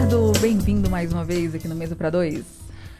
Ricardo, bem-vindo mais uma vez aqui no Mesa para Dois.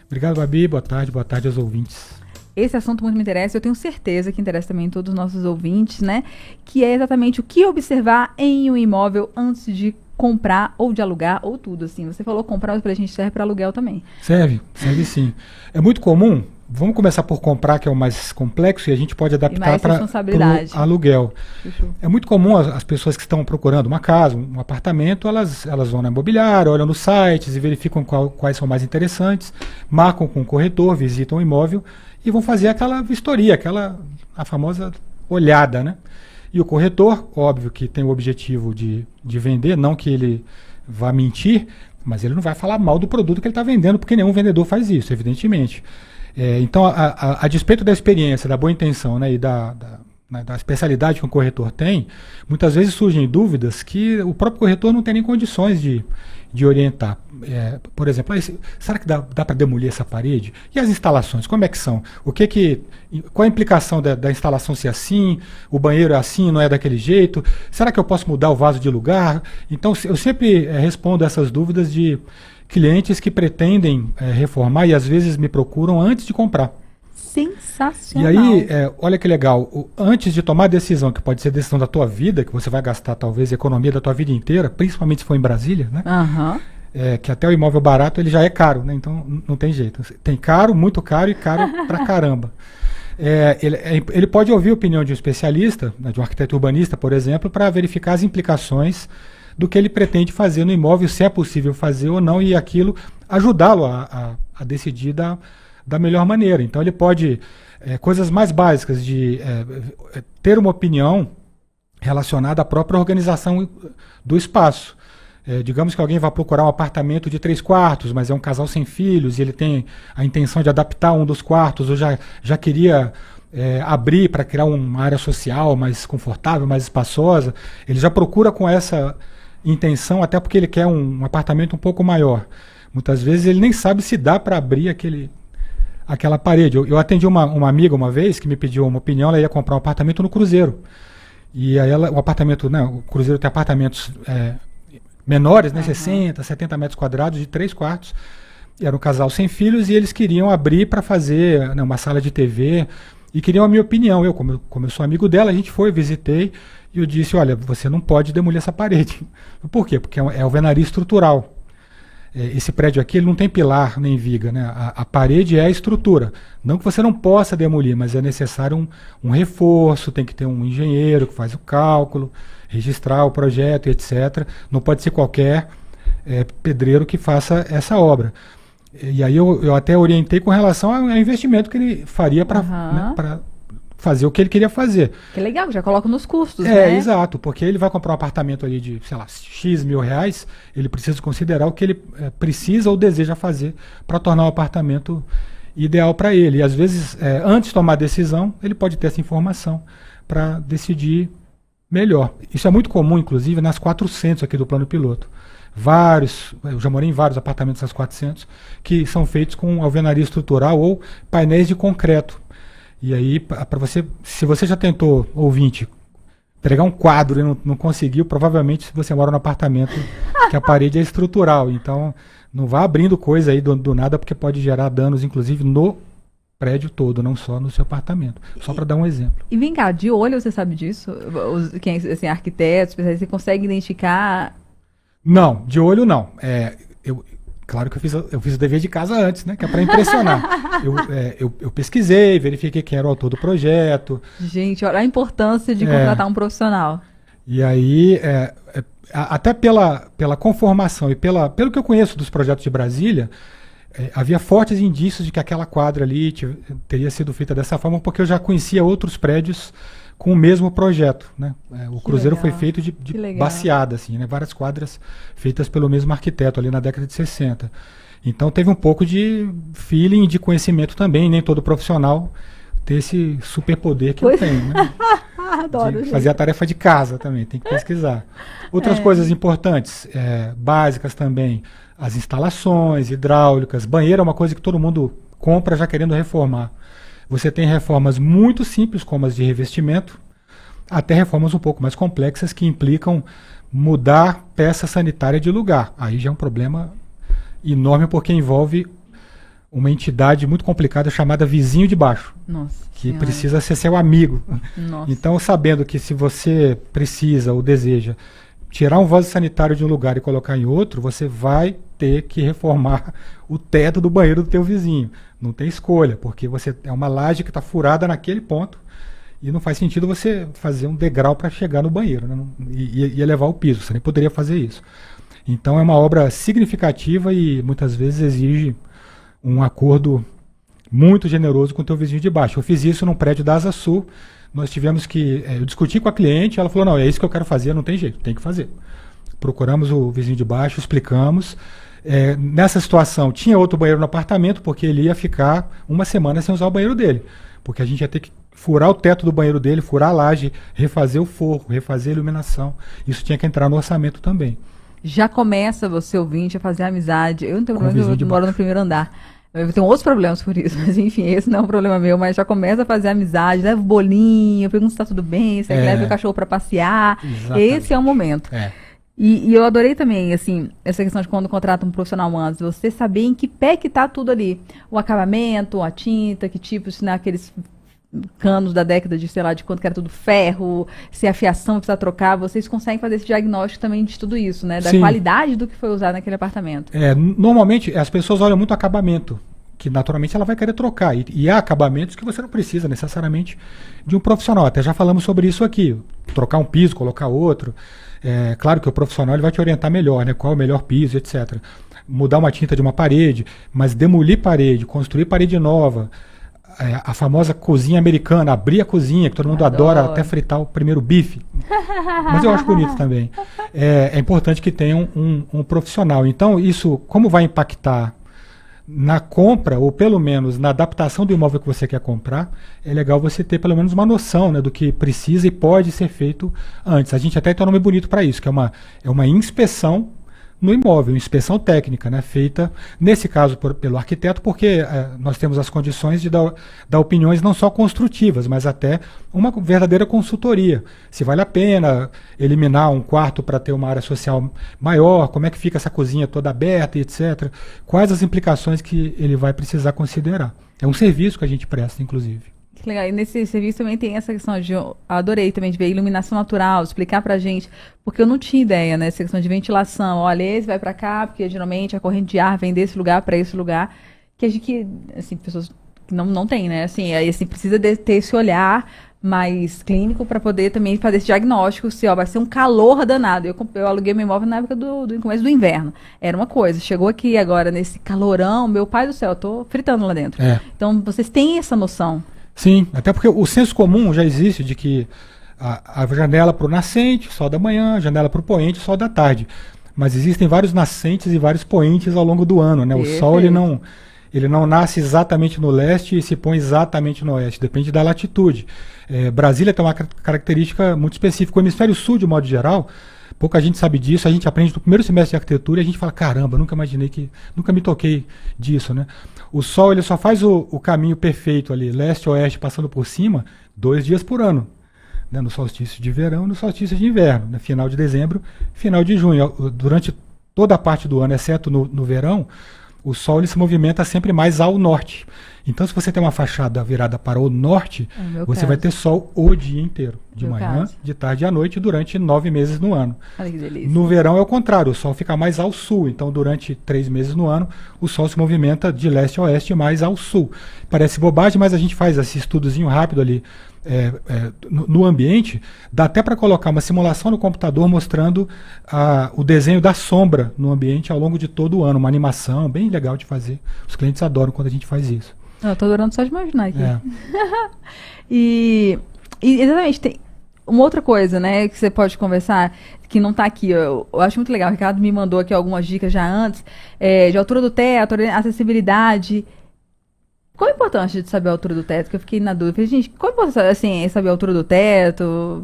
Obrigado, Babi. Boa tarde aos ouvintes. Esse assunto muito me interessa, eu tenho certeza que interessa também todos os nossos ouvintes, né? Que é exatamente o que observar em um imóvel antes de comprar ou de alugar ou tudo, assim. Você falou comprar, mas pra gente serve para aluguel também. Serve sim. É muito comum, vamos começar por comprar, que é o mais complexo, e a gente pode adaptar para o aluguel. Fechou. É muito comum as pessoas que estão procurando uma casa, um apartamento, elas vão na imobiliária, olham nos sites e verificam quais são mais interessantes, marcam com o corretor, visitam o imóvel e vão fazer aquela vistoria, a famosa olhada, né? E o corretor, óbvio que tem o objetivo de vender, não que ele vá mentir, mas ele não vai falar mal do produto que ele está vendendo, porque nenhum vendedor faz isso, evidentemente. Então, a despeito da experiência, da boa intenção, né, e da especialidade que o corretor tem, muitas vezes surgem dúvidas que o próprio corretor não tem nem condições de orientar. Por exemplo, será que dá para demolir essa parede? E as instalações, como é que são? Qual a implicação da instalação ser assim? O banheiro é assim, não é daquele jeito? Será que eu posso mudar o vaso de lugar? Então, eu sempre respondo essas dúvidas de clientes que pretendem reformar e às vezes me procuram antes de comprar. Sensacional. E aí, olha que legal, antes de tomar a decisão, que pode ser a decisão da tua vida, que você vai gastar talvez a economia da tua vida inteira, principalmente se for em Brasília, né? Uhum. Que até o imóvel barato ele já é caro, né? Então não tem jeito. Tem caro, muito caro e caro pra caramba. Ele pode ouvir a opinião de um especialista, né, de um arquiteto urbanista, por exemplo, para verificar as implicações do que ele pretende fazer no imóvel, se é possível fazer ou não, e aquilo ajudá-lo a decidir da melhor maneira. Então ele pode, coisas mais básicas de ter uma opinião relacionada à própria organização do espaço. Digamos que alguém vai procurar um apartamento de 3 quartos, mas é um casal sem filhos e ele tem a intenção de adaptar um dos quartos, ou já queria abrir para criar uma área social mais confortável, mais espaçosa. Ele já procura com essa intenção, até porque ele quer um apartamento um pouco maior. Muitas vezes ele nem sabe se dá para abrir aquela parede. Eu atendi uma amiga uma vez que me pediu uma opinião, ela ia comprar um apartamento no Cruzeiro. E aí o Cruzeiro tem apartamentos menores, né, 60, 70 metros quadrados, de 3 quartos. Era um casal sem filhos e eles queriam abrir para fazer, né, uma sala de TV e queriam a minha opinião. Como eu sou amigo dela, a gente foi, visitei e eu disse, olha, você não pode demolir essa parede. Por quê? Porque é alvenaria estrutural. Esse prédio aqui ele não tem pilar nem viga, né? A parede é a estrutura. Não que você não possa demolir, mas é necessário um reforço, tem que ter um engenheiro que faz o cálculo, registrar o projeto, etc. Não pode ser qualquer pedreiro que faça essa obra. E aí eu até orientei com relação ao investimento que ele faria para fazer o que ele queria fazer. Que legal, já coloca nos custos, né? Exato, porque ele vai comprar um apartamento ali de, sei lá, X mil reais, ele precisa considerar o que ele precisa ou deseja fazer para tornar o apartamento ideal para ele. E às vezes, antes de tomar a decisão, ele pode ter essa informação para decidir melhor. Isso é muito comum, inclusive, nas 400 aqui do Plano Piloto. Eu já morei em vários apartamentos das 400, que são feitos com alvenaria estrutural ou painéis de concreto. E aí, para você, se você já tentou, ouvinte, pegar um quadro e não conseguiu, provavelmente você mora num apartamento que a parede é estrutural. Então, não vá abrindo coisa aí do nada, porque pode gerar danos, inclusive, no prédio todo, não só no seu apartamento. Só para dar um exemplo. E vem cá, de olho você sabe disso? Quem assim, arquitetos, você consegue identificar? Não, de olho não. Claro que eu fiz o dever de casa antes, né? Que é para impressionar. Eu pesquisei, verifiquei quem era o autor do projeto. Gente, olha a importância de contratar um profissional. E aí, até pela conformação e pelo que eu conheço dos projetos de Brasília, havia fortes indícios de que aquela quadra ali teria sido feita dessa forma, porque eu já conhecia outros prédios com o mesmo projeto, né? O Cruzeiro foi feito de baseada, assim, né? Várias quadras feitas pelo mesmo arquiteto ali na década de 60. Então teve um pouco de feeling, de conhecimento também, nem todo profissional tem esse superpoder que eu tenho, né? Adoro, de fazer a tarefa de casa também, tem que pesquisar. Outras coisas importantes, básicas também, as instalações hidráulicas, banheiro é uma coisa que todo mundo compra já querendo reformar. Você tem reformas muito simples, como as de revestimento, até reformas um pouco mais complexas que implicam mudar peça sanitária de lugar. Aí já é um problema enorme porque envolve uma entidade muito complicada chamada vizinho de baixo, Nossa que Senhora. precisa ser seu amigo. Nossa. Então, sabendo que se você precisa ou deseja tirar um vaso sanitário de um lugar e colocar em outro, você vai ter que reformar o teto do banheiro do teu vizinho. Não tem escolha, porque você é uma laje que está furada naquele ponto e não faz sentido você fazer um degrau para chegar no banheiro, né? E elevar o piso. Você nem poderia fazer isso. Então, é uma obra significativa e muitas vezes exige um acordo muito generoso com o teu vizinho de baixo. Eu fiz isso num prédio da Asa Sul. Nós tivemos que... eu discuti com a cliente, ela falou, não, é isso que eu quero fazer, não tem jeito, tem que fazer. Procuramos o vizinho de baixo, explicamos. Nessa situação, tinha outro banheiro no apartamento, porque ele ia ficar uma semana sem usar o banheiro dele. Porque a gente ia ter que furar o teto do banheiro dele, furar a laje, refazer o forro, refazer a iluminação. Isso tinha que entrar no orçamento também. Já começa você, ouvinte, a fazer amizade. Eu não tenho Com o problema, vizinho de eu moro baixo. no primeiro andar. Eu tenho outros problemas por isso, mas enfim, esse não é um problema meu, mas já começa a fazer amizade, leva o bolinho, pergunta se tá tudo bem, se leva o cachorro para passear. Exatamente. Esse é o momento. E eu adorei também, assim, essa questão de quando contrata um profissional antes, você saber em que pé que tá tudo ali. O acabamento, a tinta, que tipo, se naqueles canos da década de, sei lá, de quanto que era tudo ferro, se a fiação precisa trocar, vocês conseguem fazer esse diagnóstico também de tudo isso, né? Da Sim. qualidade do que foi usado naquele apartamento. Normalmente, as pessoas olham muito o acabamento, que naturalmente ela vai querer trocar. E há acabamentos que você não precisa necessariamente de um profissional. Até já falamos sobre isso aqui. Trocar um piso, colocar outro. Claro que o profissional ele vai te orientar melhor, né? Qual é o melhor piso, etc. Mudar uma tinta de uma parede, mas demolir parede, construir parede nova. A famosa cozinha americana, abrir a cozinha, que todo mundo adora até fritar o primeiro bife. Mas eu acho bonito também. É importante que tenha um profissional. Então, isso, como vai impactar na compra, ou pelo menos na adaptação do imóvel que você quer comprar, é legal você ter pelo menos uma noção, né, do que precisa e pode ser feito antes. A gente até tem um nome bonito para isso, que é uma inspeção no imóvel, inspeção técnica, né, feita, nesse caso, pelo arquiteto, porque nós temos as condições de dar opiniões não só construtivas, mas até uma verdadeira consultoria. Se vale a pena eliminar um quarto para ter uma área social maior, como é que fica essa cozinha toda aberta e etc. Quais as implicações que ele vai precisar considerar. É um serviço que a gente presta, inclusive. Que legal. E nesse serviço também tem essa questão de... Eu adorei também de ver iluminação natural, explicar pra gente, porque eu não tinha ideia, né? Essa questão de ventilação. Olha, esse vai pra cá, porque geralmente a corrente de ar vem desse lugar pra esse lugar. Que a gente, assim, pessoas que não tem, né? Assim, aí assim, precisa ter esse olhar mais clínico para poder também fazer esse diagnóstico, se vai ser um calor danado. Eu aluguei meu imóvel na época do começo do inverno. Era uma coisa. Chegou aqui agora nesse calorão, meu pai do céu, eu tô fritando lá dentro. Então, vocês têm essa noção. Sim, até porque o senso comum já existe de que a janela para o nascente, sol da manhã, a janela para o poente, sol da tarde. Mas existem vários nascentes e vários poentes ao longo do ano, né? O sol ele não nasce exatamente no leste e se põe exatamente no oeste, depende da latitude. Brasília tem uma característica muito específica. O hemisfério sul, de modo geral, pouca gente sabe disso, a gente aprende no primeiro semestre de arquitetura e a gente fala, caramba, nunca me toquei disso, né? O sol ele só faz o caminho perfeito ali, leste-oeste, passando por cima, 2 dias por ano. Né? No solstício de verão e no solstício de inverno. Né? Final de dezembro, final de junho. Durante toda a parte do ano, exceto no verão, o sol ele se movimenta sempre mais ao norte. Então, se você tem uma fachada virada para o norte, você vai ter sol o dia inteiro. De manhã, de tarde e à noite, durante 9 meses no ano. Olha que delícia. No verão é o contrário, o sol fica mais ao sul. Então, durante 3 meses no ano, o sol se movimenta de leste a oeste mais ao sul. Parece bobagem, mas a gente faz esse estudozinho rápido ali no ambiente. Dá até para colocar uma simulação no computador mostrando o desenho da sombra no ambiente ao longo de todo o ano. Uma animação bem legal de fazer. Os clientes adoram quando a gente faz isso. Eu tô adorando só de imaginar aqui. E exatamente, tem uma outra coisa, né, que você pode conversar, que não tá aqui, eu acho muito legal, o Ricardo me mandou aqui algumas dicas já antes, de altura do teto, acessibilidade. Qual a importância de saber a altura do teto? Que eu fiquei na dúvida. Falei, gente, qual a importância, assim, saber a altura do teto?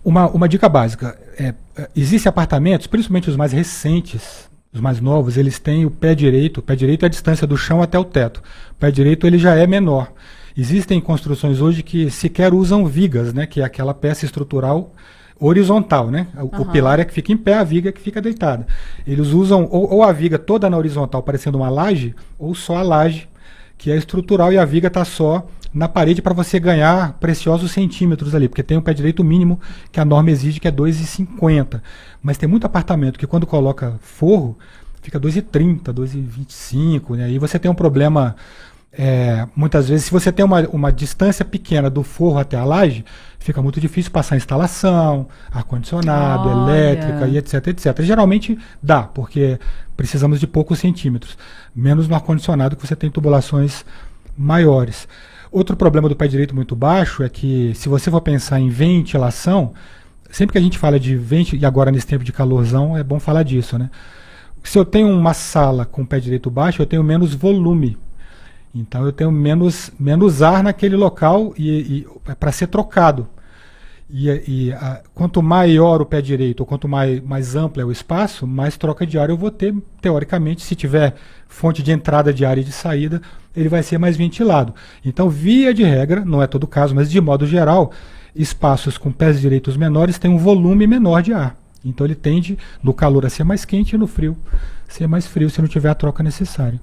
Uma dica básica. Existem apartamentos, principalmente os mais recentes, os mais novos, eles têm o pé direito. O pé direito é a distância do chão até o teto. O pé direito ele já é menor. Existem construções hoje que sequer usam vigas, né, que é aquela peça estrutural horizontal, né? O pilar é que fica em pé, a viga é que fica deitada. Eles usam ou a viga toda na horizontal, parecendo uma laje, ou só a laje, que é estrutural, e a viga está só na parede para você ganhar preciosos centímetros ali, porque tem um pé direito mínimo que a norma exige, que é 2,50. Mas tem muito apartamento que quando coloca forro, fica 2,30, 2,25, né? Aí você tem um problema, muitas vezes, se você tem uma distância pequena do forro até a laje, fica muito difícil passar instalação, ar-condicionado, elétrica e etc, etc. Geralmente dá, porque precisamos de poucos centímetros, menos no ar-condicionado que você tem tubulações maiores. Outro problema do pé direito muito baixo é que, se você for pensar em ventilação, sempre que a gente fala de ventilação, e agora nesse tempo de calorzão, é bom falar disso, né? Se eu tenho uma sala com o pé direito baixo, eu tenho menos volume. Então eu tenho menos ar naquele local para ser trocado. Quanto maior o pé direito, ou quanto mais amplo é o espaço, mais troca de ar eu vou ter, teoricamente. Se tiver fonte de entrada de ar e de saída, ele vai ser mais ventilado. Então, via de regra, não é todo caso, mas de modo geral, espaços com pés direitos menores têm um volume menor de ar. Então ele tende, no calor, a ser mais quente, e no frio ser mais frio, se não tiver a troca necessária.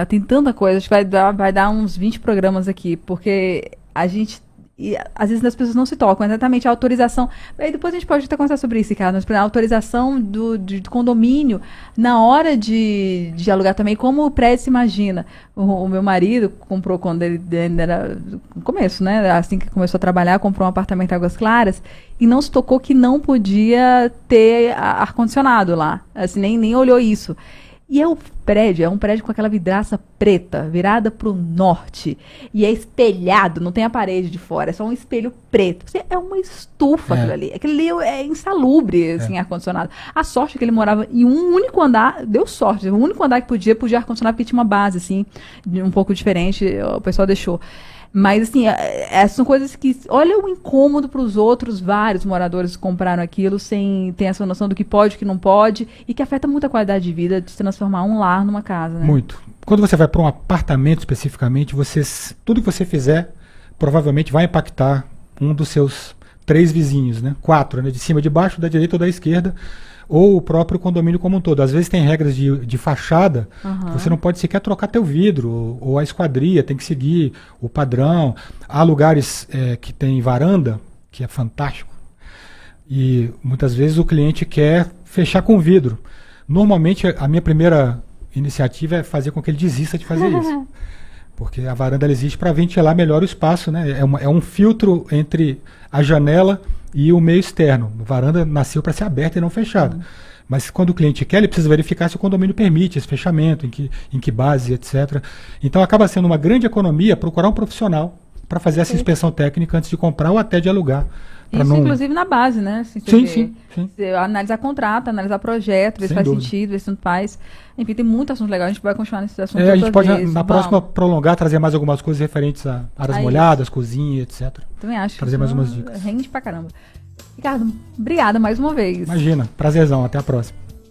Tem tanta coisa, acho que vai dar uns 20 programas aqui, porque a gente... E, às vezes as pessoas não se tocam, exatamente a autorização. Aí depois a gente pode até conversar sobre isso, Ricardo, mas a autorização do condomínio na hora de alugar também, como o prédio se imagina. O meu marido comprou quando ele era no começo, né? Assim que começou a trabalhar, comprou um apartamento em Águas Claras e não se tocou que não podia ter ar-condicionado lá. Assim, nem olhou isso. E é um prédio com aquela vidraça preta, virada para o norte. E é espelhado, não tem a parede de fora, é só um espelho preto. É uma estufa aquilo ali. Aquilo ali é insalubre, assim, ar-condicionado. A sorte é que ele morava em um único andar, deu sorte, o único andar que podia ar-condicionado, porque tinha uma base, assim, um pouco diferente, o pessoal deixou. Mas, assim, essas são coisas que... Olha o incômodo para os outros, vários moradores compraram aquilo sem ter essa noção do que pode, o que não pode, e que afeta muito a qualidade de vida de se transformar um lar numa casa, né? Muito. Quando você vai para um apartamento, especificamente, tudo que você fizer, provavelmente vai impactar um dos seus 3 vizinhos, né? 4, né? De cima, de baixo, da direita ou da esquerda, ou o próprio condomínio como um todo. Às vezes tem regras de fachada, que você não pode sequer trocar teu vidro, ou a esquadria, tem que seguir o padrão. Há lugares que tem varanda, que é fantástico, e muitas vezes o cliente quer fechar com vidro. Normalmente a minha primeira iniciativa é fazer com que ele desista de fazer isso. Porque a varanda ela existe para ventilar melhor o espaço, né? É um filtro entre a janela e o meio externo. A varanda nasceu para ser aberta e não fechada. Mas quando o cliente quer, ele precisa verificar se o condomínio permite esse fechamento, em que base, etc. Então acaba sendo uma grande economia procurar um profissional para fazer essa inspeção técnica antes de comprar ou até de alugar. Isso, inclusive, na base, né? Assim, sim. Analisar contrato, analisar projeto, ver se faz sentido, ver se não faz. Enfim, tem muito assunto legal. A gente vai continuar nesse assunto. A gente pode, na próxima, prolongar, trazer mais algumas coisas referentes a áreas molhadas, cozinha, etc. Também acho. Trazer mais umas dicas. Rende pra caramba. Ricardo, obrigada mais uma vez. Imagina, prazerzão. Até a próxima.